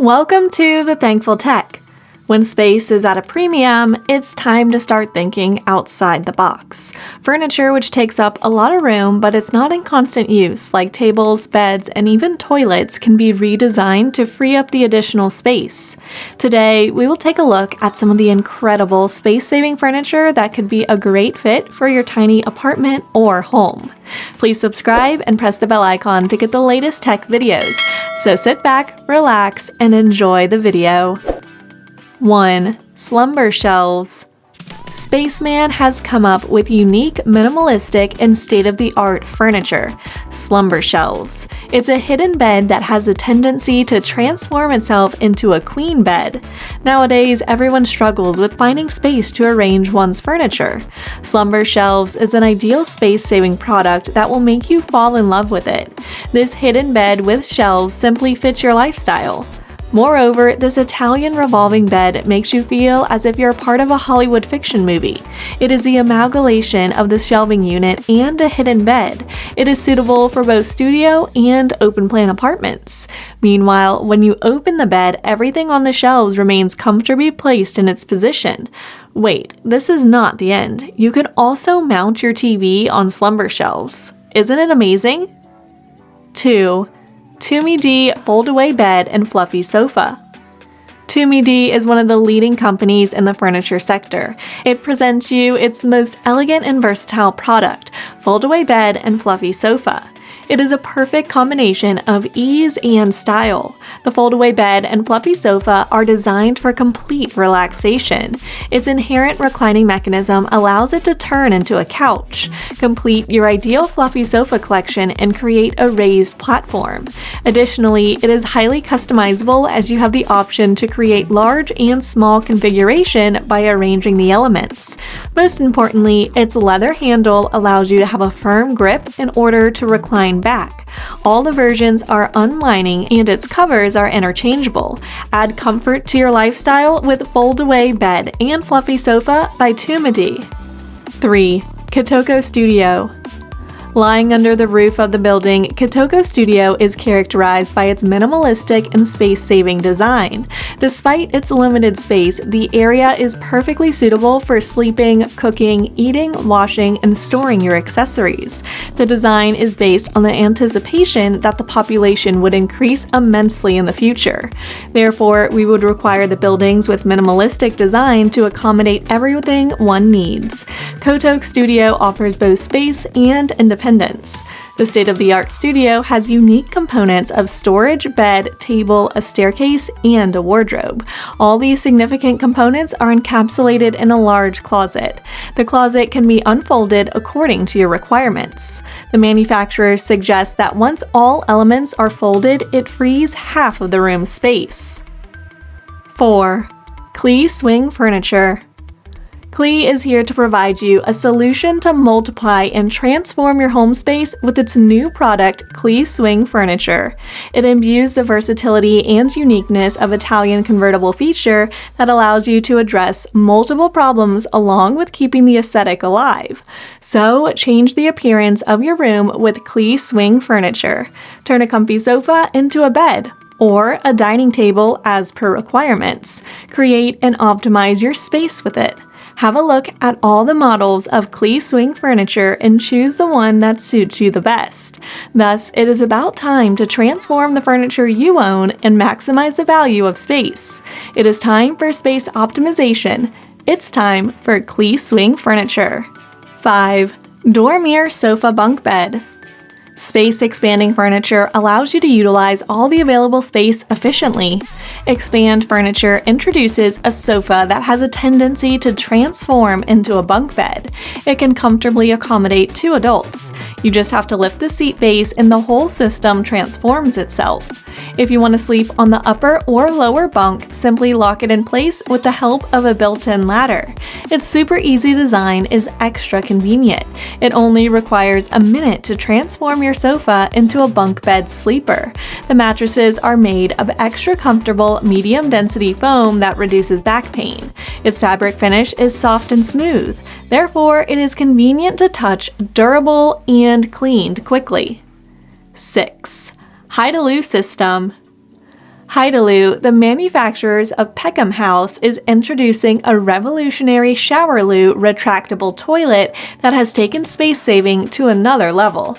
Welcome to The Thankful Tech. When space is at a premium, it's time to start thinking outside the box. Furniture which takes up a lot of room but it's not in constant use, like tables, beds, and even toilets, can be redesigned to free up the additional space. Today, we will take a look at some of the incredible space-saving furniture that could be a great fit for your tiny apartment or home. Please subscribe and press the bell icon to get the latest tech videos. So sit back, relax, and enjoy the video. 1. Slumber shelves. Spaceman has come up with unique, minimalistic, and state-of-the-art furniture, slumber shelves. It's a hidden bed that has a tendency to transform itself into a queen bed. Nowadays, everyone struggles with finding space to arrange one's furniture. Slumber shelves is an ideal space-saving product that will make you fall in love with it. This hidden bed with shelves simply fits your lifestyle. Moreover, this Italian revolving bed makes you feel as if you're part of a Hollywood fiction movie. It is the amalgamation of the shelving unit and a hidden bed. It is suitable for both studio and open-plan apartments. Meanwhile, when you open the bed, everything on the shelves remains comfortably placed in its position. Wait, this is not the end. You can also mount your TV on slumber shelves. Isn't it amazing? 2. Tumi D fold-away bed and fluffy sofa. Tumi D is one of the leading companies in the furniture sector. It presents you its most elegant and versatile product, fold-away bed and fluffy sofa. It is a perfect combination of ease and style. The fold-away bed and fluffy sofa are designed for complete relaxation. Its inherent reclining mechanism allows it to turn into a couch. Complete your ideal fluffy sofa collection and create a raised platform. Additionally, it is highly customizable as you have the option to create large and small configuration by arranging the elements. Most importantly, its leather handle allows you to have a firm grip in order to recline back. All the versions are unlining and its covers are interchangeable. Add comfort to your lifestyle with fold-away bed and fluffy sofa by Tumi D. 3. KITOKO Studio. Lying under the roof of the building, KITOKO Studio is characterized by its minimalistic and space-saving design. Despite its limited space, the area is perfectly suitable for sleeping, cooking, eating, washing, and storing your accessories. The design is based on the anticipation that the population would increase immensely in the future. Therefore, we would require the buildings with minimalistic design to accommodate everything one needs. KITOKO Studio offers both space and independence. The state-of-the-art studio has unique components of storage, bed, table, a staircase, and a wardrobe. All these significant components are encapsulated in a large closet. The closet can be unfolded according to your requirements. The manufacturers suggest that once all elements are folded, it frees half of the room's space. 4. CLET Swing Furniture. CLET is here to provide you a solution to multiply and transform your home space with its new product, CLET Swing Furniture. It imbues the versatility and uniqueness of Italian convertible feature that allows you to address multiple problems along with keeping the aesthetic alive. So, change the appearance of your room with CLET Swing Furniture. Turn a comfy sofa into a bed, or a dining table as per requirements. Create and optimize your space with it. Have a look at all the models of CLET Swing Furniture and choose the one that suits you the best. Thus, it is about time to transform the furniture you own and maximize the value of space. It is time for space optimization. It's time for CLET Swing Furniture. 5. Dormier Sofa Bunk Bed. Space-expanding furniture allows you to utilize all the available space efficiently. Expand Furniture introduces a sofa that has a tendency to transform into a bunk bed. It can comfortably accommodate 2 adults. You just have to lift the seat base and the whole system transforms itself. If you want to sleep on the upper or lower bunk, simply lock it in place with the help of a built-in ladder. Its super easy design is extra convenient. It only requires a minute to transform your sofa into a bunk bed sleeper. The mattresses are made of extra comfortable medium density foam that reduces back pain. Its fabric finish is soft and smooth. Therefore, it is convenient to touch, durable, and cleaned quickly. 6. Hide-aloo System. KITOKO, the manufacturers of Peckham House, is introducing a revolutionary shower loo retractable toilet that has taken space saving to another level.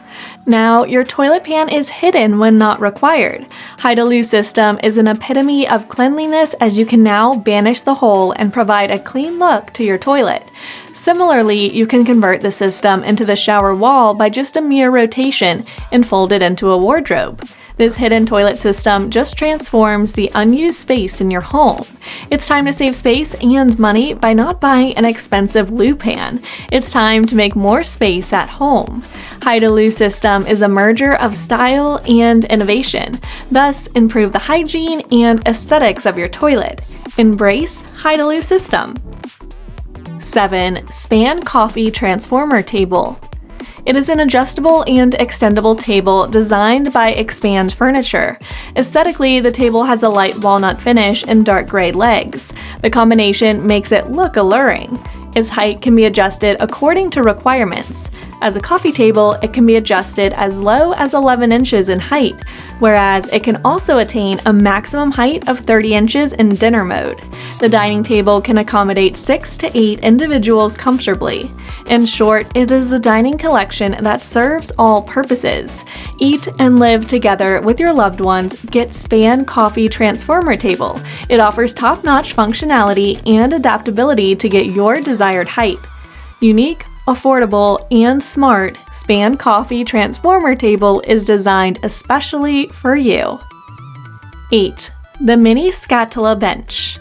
Now, your toilet pan is hidden when not required. KITOKO system is an epitome of cleanliness, as you can now banish the hole and provide a clean look to your toilet. Similarly, you can convert the system into the shower wall by just a mere rotation and fold it into a wardrobe. This hidden toilet system just transforms the unused space in your home. It's time to save space and money by not buying an expensive loo pan. It's time to make more space at home. KITOKO system is a merger of style and innovation, thus improve the hygiene and aesthetics of your toilet. Embrace KITOKO system. 7. Span Coffee Transformer Table. It is an adjustable and extendable table designed by Expand Furniture. Aesthetically, the table has a light walnut finish and dark gray legs. The combination makes it look alluring. Its height can be adjusted according to requirements. As a coffee table, it can be adjusted as low as 11 inches in height, whereas it can also attain a maximum height of 30 inches in dinner mode. The dining table can accommodate 6 to 8 individuals comfortably. In short, it is a dining collection that serves all purposes. Eat and live together with your loved ones. Get Span Coffee Transformer Table. It offers top-notch functionality and adaptability to get your desired height. Unique, affordable, and smart, Span Coffee Transformer Table is designed especially for you. 8. The Mini SCATOLA Bench.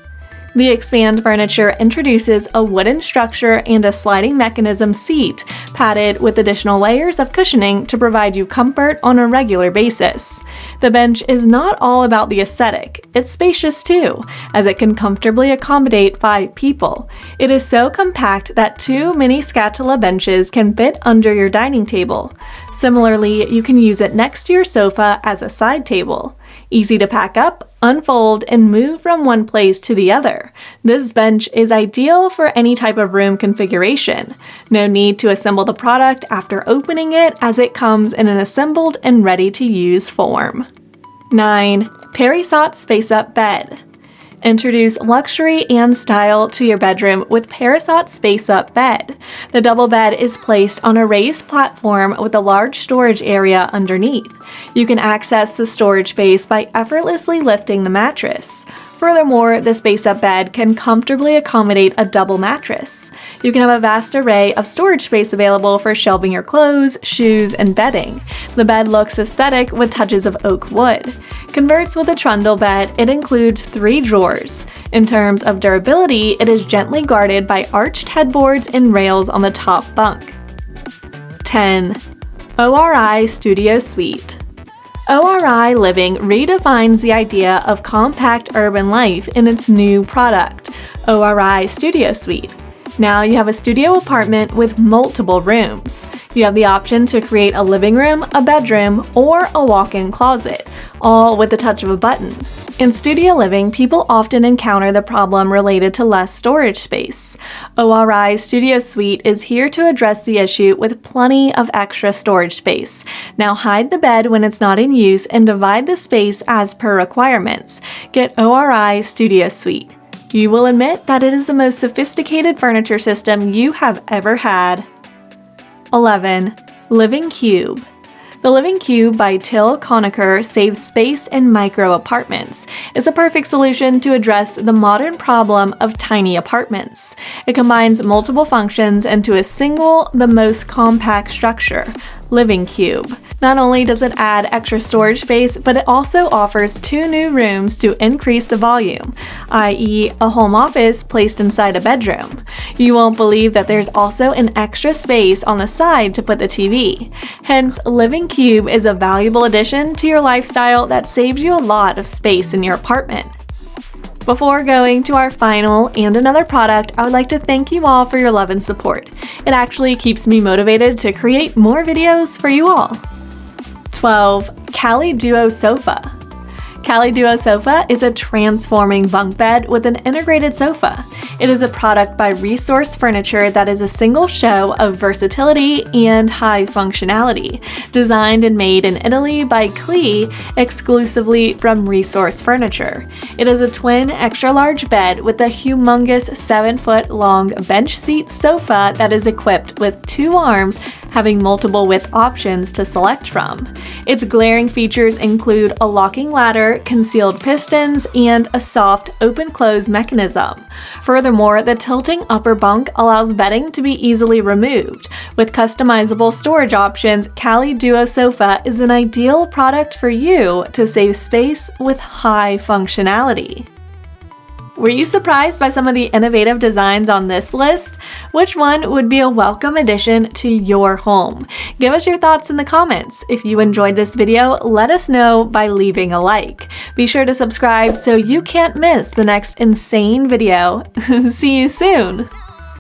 The Expand Furniture introduces a wooden structure and a sliding mechanism seat, padded with additional layers of cushioning to provide you comfort on a regular basis. The bench is not all about the aesthetic, it's spacious too, as it can comfortably accommodate 5 people. It is so compact that 2 mini SCATOLA benches can fit under your dining table. Similarly, you can use it next to your sofa as a side table. Easy to pack up, unfold, and move from one place to the other. This bench is ideal for any type of room configuration. No need to assemble the product after opening it, as it comes in an assembled and ready-to-use form. 9. PARISOT Space Up Bed. Introduce luxury and style to your bedroom with PARISOT Space Up Bed. The double bed is placed on a raised platform with a large storage area underneath. You can access the storage space by effortlessly lifting the mattress. Furthermore, the Space Up bed can comfortably accommodate a double mattress. You can have a vast array of storage space available for shelving your clothes, shoes, and bedding. The bed looks aesthetic with touches of oak wood. Converts with a trundle bed, it includes 3 drawers. In terms of durability, it is gently guarded by arched headboards and rails on the top bunk. 10. ORI Studio Suite. ORI Living redefines the idea of compact urban life in its new product, ORI Studio Suite. Now you have a studio apartment with multiple rooms. You have the option to create a living room, a bedroom, or a walk-in closet, all with the touch of a button. In studio living, people often encounter the problem related to less storage space. ORI Studio Suite is here to address the issue with plenty of extra storage space. Now hide the bed when it's not in use and divide the space as per requirements. Get ORI Studio Suite. You will admit that it is the most sophisticated furniture system you have ever had. 11. Living Cube. The Living Cube by Till Conacher saves space in micro apartments. It's a perfect solution to address the modern problem of tiny apartments. It combines multiple functions into a single, the most compact structure, Living Cube. Not only does it add extra storage space, but it also offers 2 new rooms to increase the volume, i.e. a home office placed inside a bedroom. You won't believe that there's also an extra space on the side to put the TV. Hence, Living Cube is a valuable addition to your lifestyle that saves you a lot of space in your apartment. Before going to our final and another product, I would like to thank you all for your love and support. It actually keeps me motivated to create more videos for you all. 12. Cali Duo Sofa. Cali Duo Sofa is a transforming bunk bed with an integrated sofa. It is a product by Resource Furniture that is a single show of versatility and high functionality. Designed and made in Italy by CLET, exclusively from Resource Furniture. It is a twin extra-large bed with a humongous 7-foot-long bench seat sofa that is equipped with 2 arms, having multiple width options to select from. Its glaring features include a locking ladder, concealed pistons, and a soft open-close mechanism. Furthermore, the tilting upper bunk allows bedding to be easily removed. With customizable storage options, Cali Duo Sofa is an ideal product for you to save space with high functionality. Were you surprised by some of the innovative designs on this list? Which one would be a welcome addition to your home? Give us your thoughts in the comments. If you enjoyed this video, let us know by leaving a like. Be sure to subscribe so you can't miss the next insane video. See you soon!